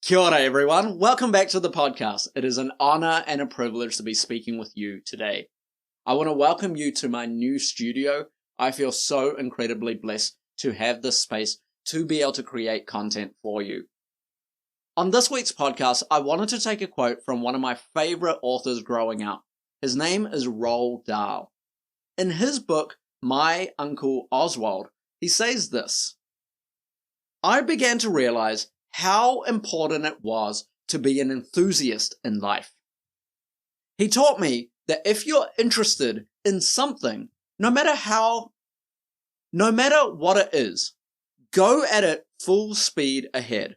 Kia ora, everyone. Welcome back to the podcast. It is an honor and a privilege to be speaking with you today. I want to welcome you to my new studio. I feel so incredibly blessed to have this space to be able to create content for you. On this week's podcast, I wanted to take a quote from one of my favorite authors growing up. His name is Roald Dahl. In his book, My Uncle Oswald, he says this: I began to realize how important it was to be an enthusiast in life. He taught me that if you're interested in something, no matter what it is, go at it full speed ahead.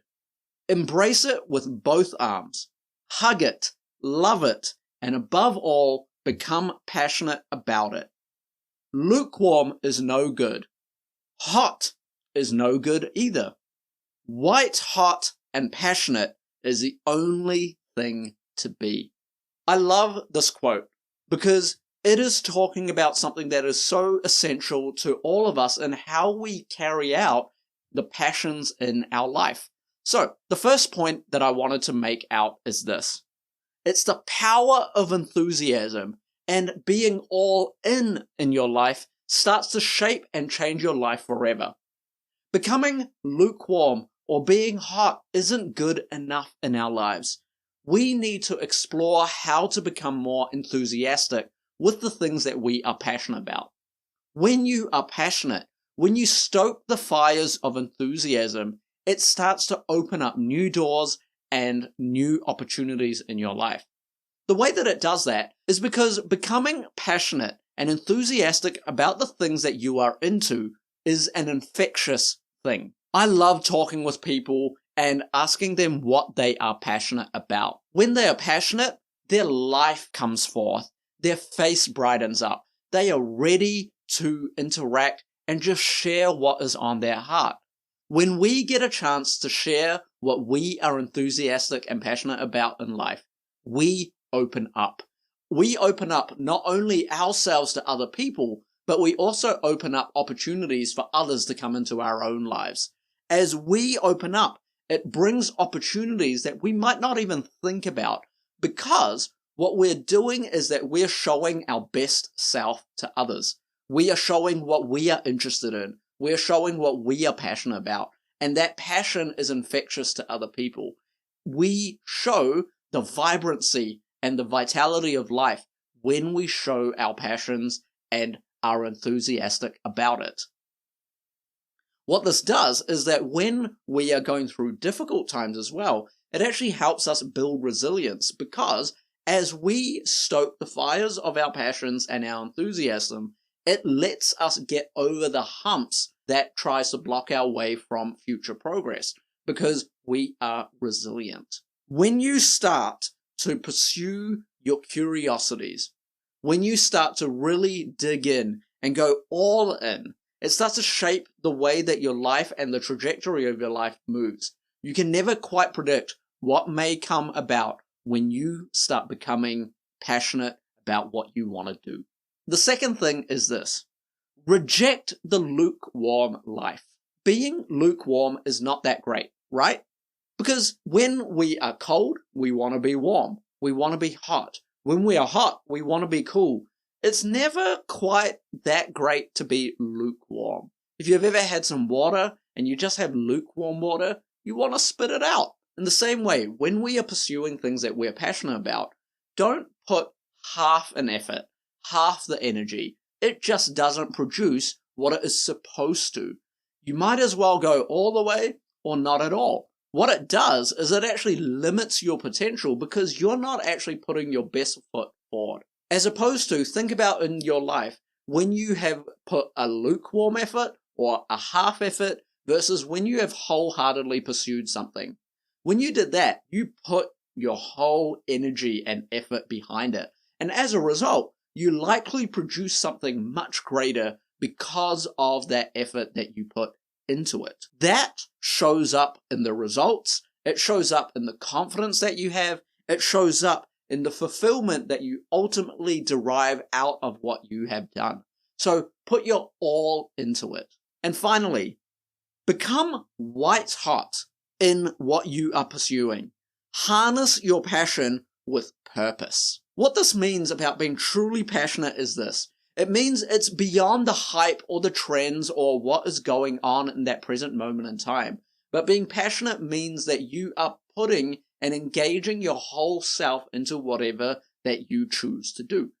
Embrace it with both arms. Hug it, love it, and above all, become passionate about it. Lukewarm is no good. Hot is no good either. White hot and passionate is the only thing to be. I love this quote because it is talking about something that is so essential to all of us and how we carry out the passions in our life. So, the first point that I wanted to make out is this. It's the power of enthusiasm, and being all in your life starts to shape and change your life forever. Becoming lukewarm or being hot isn't good enough in our lives. We need to explore how to become more enthusiastic with the things that we are passionate about. When you are passionate, when you stoke the fires of enthusiasm, it starts to open up new doors and new opportunities in your life. The way that it does that is because becoming passionate and enthusiastic about the things that you are into is an infectious thing. I love talking with people and asking them what they are passionate about. When they are passionate, their life comes forth. Their face brightens up. They are ready to interact and just share what is on their heart. When we get a chance to share what we are enthusiastic and passionate about in life, we open up. We open up not only ourselves to other people, but we also open up opportunities for others to come into our own lives. As we open up, it brings opportunities that we might not even think about, because what we're doing is that we're showing our best self to others. We are showing what we are interested in. We're showing what we are passionate about, and that passion is infectious to other people. We show the vibrancy and the vitality of life when we show our passions and are enthusiastic about it. What this does is that when we are going through difficult times as well, it actually helps us build resilience, because as we stoke the fires of our passions and our enthusiasm, it lets us get over the humps that tries to block our way from future progress, because we are resilient. When you start to pursue your curiosities, when you start to really dig in and go all in, it starts to shape the way that your life and the trajectory of your life moves. You can never quite predict what may come about when you start becoming passionate about what you want to do. The second thing is this: reject the lukewarm life. Being lukewarm is not that great, right? Because when we are cold, we want to be warm. We want to be hot. When we are hot, we want to be cool. It's never quite that great to be lukewarm. If you've ever had some water and you just have lukewarm water, you want to spit it out. In the same way, when we are pursuing things that we're passionate about, don't put half an effort, half the energy. It just doesn't produce what it is supposed to. You might as well go all the way or not at all. What it does is it actually limits your potential, because you're not actually putting your best foot forward. As opposed to, think about in your life, when you have put a lukewarm effort or a half effort versus when you have wholeheartedly pursued something. When you did that, you put your whole energy and effort behind it. And as a result, you likely produce something much greater because of that effort that you put into it. That shows up in the results. It shows up in the confidence that you have. It shows up in the fulfillment that you ultimately derive out of what you have done. So put your all into it. And finally, become white hot. in what you are pursuing. Harness your passion with purpose. What this means about being truly passionate is this. It means it's beyond the hype or the trends or what is going on in that present moment in time. But being passionate means that you are putting and engaging your whole self into whatever that you choose to do.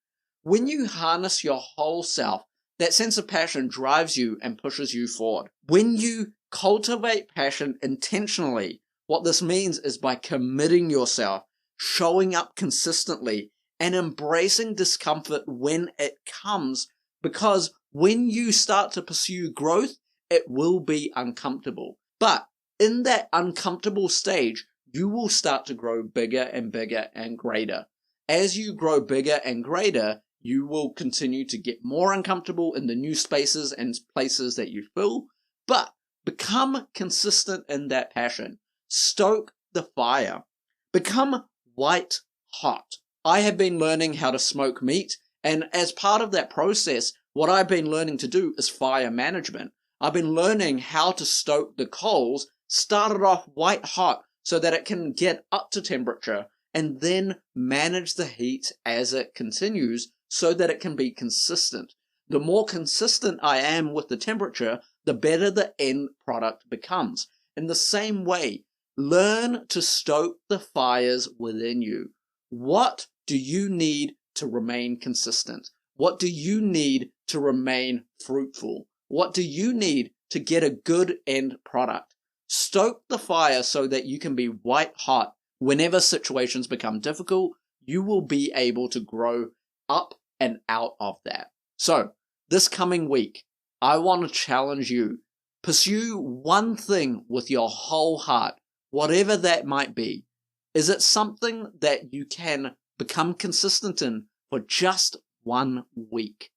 When you harness your whole self, that sense of passion drives you and pushes you forward. When you cultivate passion intentionally, what this means is by committing yourself, showing up consistently, and embracing discomfort when it comes, because when you start to pursue growth, it will be uncomfortable. But in that uncomfortable stage, you will start to grow bigger and bigger and greater. As you grow bigger and greater, you will continue to get more uncomfortable in the new spaces and places that you fill, but become consistent in that passion. Stoke the fire. Become white hot. I have been learning how to smoke meat, and as part of that process, what I've been learning to do is fire management. I've been learning how to stoke the coals, start it off white hot so that it can get up to temperature, and then manage the heat as it continues so that it can be consistent. The more consistent I am with the temperature, the better the end product becomes. In the same way, learn to stoke the fires within you. What do you need to remain consistent? What do you need to remain fruitful? What do you need to get a good end product? Stoke the fire so that you can be white hot. Whenever situations become difficult, you will be able to grow up and out of that. So, this coming week, I want to challenge you. Pursue one thing with your whole heart, whatever that might be. Is it something that you can become consistent in for just 1 week?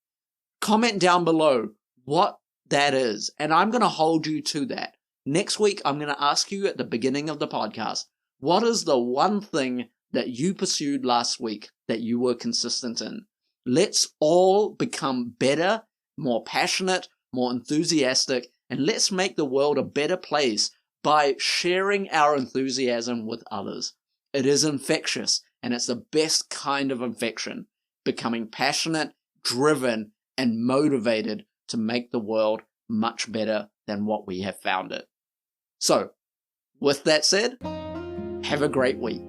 Comment down below what that is, and I'm going to hold you to that. Next week, I'm going to ask you at the beginning of the podcast, what is the one thing that you pursued last week that you were consistent in? Let's all become better, more passionate, more enthusiastic, and let's make the world a better place by sharing our enthusiasm with others. It is infectious, and it's the best kind of infection, becoming passionate, driven, and motivated to make the world much better than what we have found it. So, with that said, have a great week.